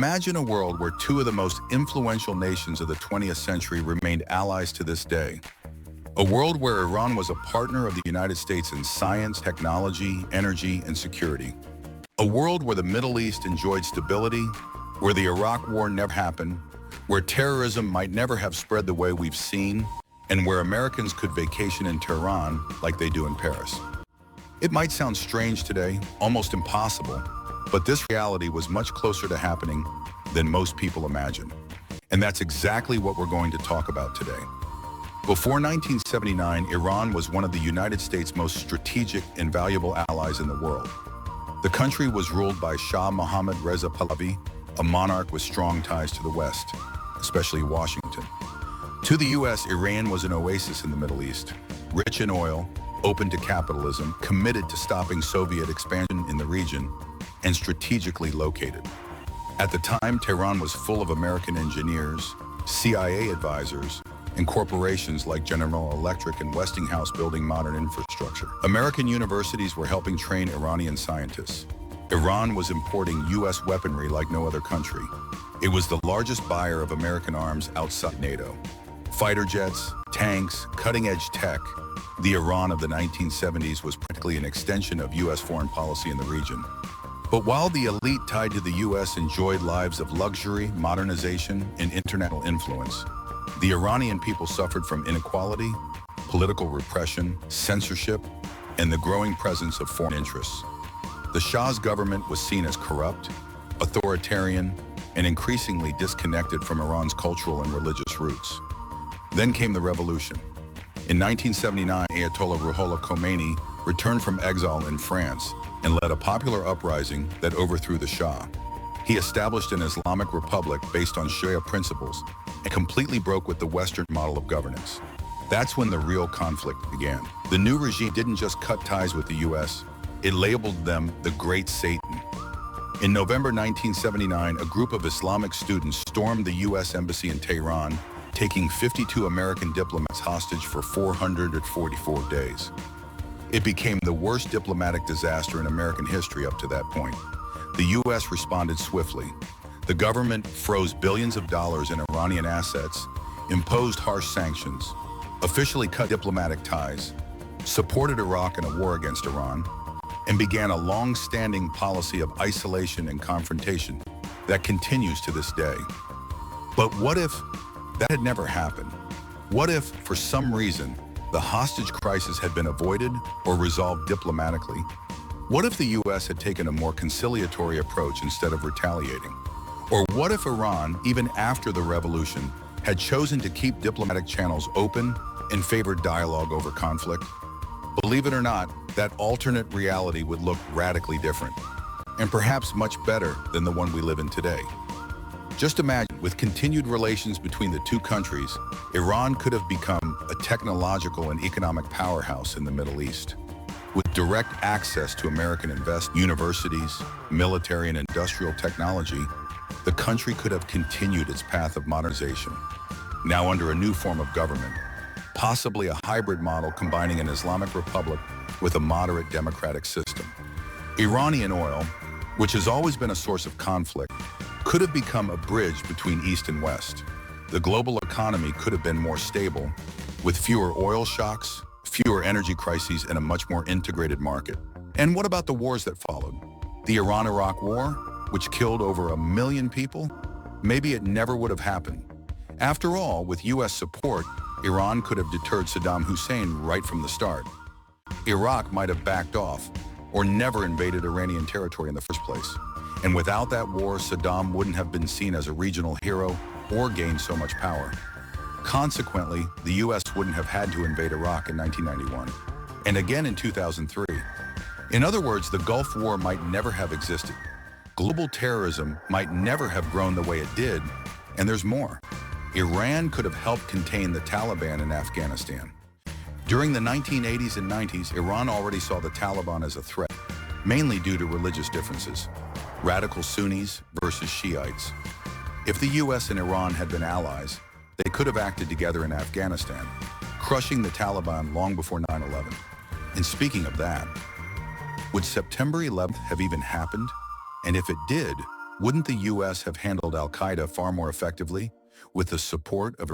Imagine a world where two of the most influential nations of the 20th century remained allies to this day. A world where Iran was a partner of the United States in science, technology, energy, and security. A world where the Middle East enjoyed stability, where the Iraq War never happened, where terrorism might never have spread the way we've seen, and where Americans could vacation in Tehran like they do in Paris. It might sound strange today, almost impossible, but this reality was much closer to happening than most people imagine. And that's exactly what we're going to talk about today. Before 1979, Iran was one of the United States' most strategic and valuable allies in the world. The country was ruled by Shah Mohammad Reza Pahlavi, a monarch with strong ties to the West, especially Washington. To the U.S., Iran was an oasis in the Middle East, rich in oil, open to capitalism, committed to stopping Soviet expansion in the region, and strategically located. At the time, Tehran was full of American engineers, CIA advisors, and corporations like General Electric and Westinghouse building modern infrastructure. American universities were helping train Iranian scientists. Iran was importing U.S. weaponry like no other country. It was the largest buyer of American arms outside NATO. Fighter jets, tanks, cutting-edge tech. The Iran of the 1970s was practically an extension of U.S. foreign policy in the region. But while the elite tied to the U.S. enjoyed lives of luxury, modernization, and international influence, the Iranian people suffered from inequality, political repression, censorship, and the growing presence of foreign interests. The Shah's government was seen as corrupt, authoritarian, and increasingly disconnected from Iran's cultural and religious roots. Then came the revolution. In 1979, Ayatollah Ruhollah Khomeini returned from exile in France and led a popular uprising that overthrew the Shah. He established an Islamic republic based on Sharia principles and completely broke with the Western model of governance. That's when the real conflict began. The new regime didn't just cut ties with the U.S., it labeled them the Great Satan. In November 1979, a group of Islamic students stormed the U.S. Embassy in Tehran, taking 52 American diplomats hostage for 444 days. It became the worst diplomatic disaster in American history up to that point. The U.S. responded swiftly. The government froze billions of dollars in Iranian assets, imposed harsh sanctions, officially cut diplomatic ties, supported Iraq in a war against Iran, and began a long-standing policy of isolation and confrontation that continues to this day. But what if that had never happened? What if, for some reason, the hostage crisis had been avoided or resolved diplomatically? What if the U.S. had taken a more conciliatory approach instead of retaliating? Or what if Iran, even after the revolution, had chosen to keep diplomatic channels open and favored dialogue over conflict? Believe it or not, that alternate reality would look radically different, and perhaps much better than the one we live in today. Just imagine, with continued relations between the two countries, Iran could have become a technological and economic powerhouse in the Middle East. With direct access to American universities, military and industrial technology, the country could have continued its path of modernization, now under a new form of government, possibly a hybrid model combining an Islamic republic with a moderate democratic system. Iranian oil, which has always been a source of conflict, could have become a bridge between East and West. The global economy could have been more stable, with fewer oil shocks, fewer energy crises, and a much more integrated market. And what about the wars that followed? The Iran-Iraq War, which killed over 1 million people? Maybe it never would have happened. After all, with U.S. support, Iran could have deterred Saddam Hussein right from the start. Iraq might have backed off or never invaded Iranian territory in the first place. And without that war, Saddam wouldn't have been seen as a regional hero or gained so much power. Consequently, the U.S. wouldn't have had to invade Iraq in 1991, and again in 2003. In other words, the Gulf War might never have existed. Global terrorism might never have grown the way it did, and there's more. Iran could have helped contain the Taliban in Afghanistan. During the 1980s and 90s, Iran already saw the Taliban as a threat, mainly due to religious differences. Radical Sunnis versus Shiites. If the U.S. and Iran had been allies, they could have acted together in Afghanistan, crushing the Taliban long before 9/11. And speaking of that, would September 11th have even happened? And if it did, Wouldn't the U.S. have handled al-Qaeda far more effectively with the support of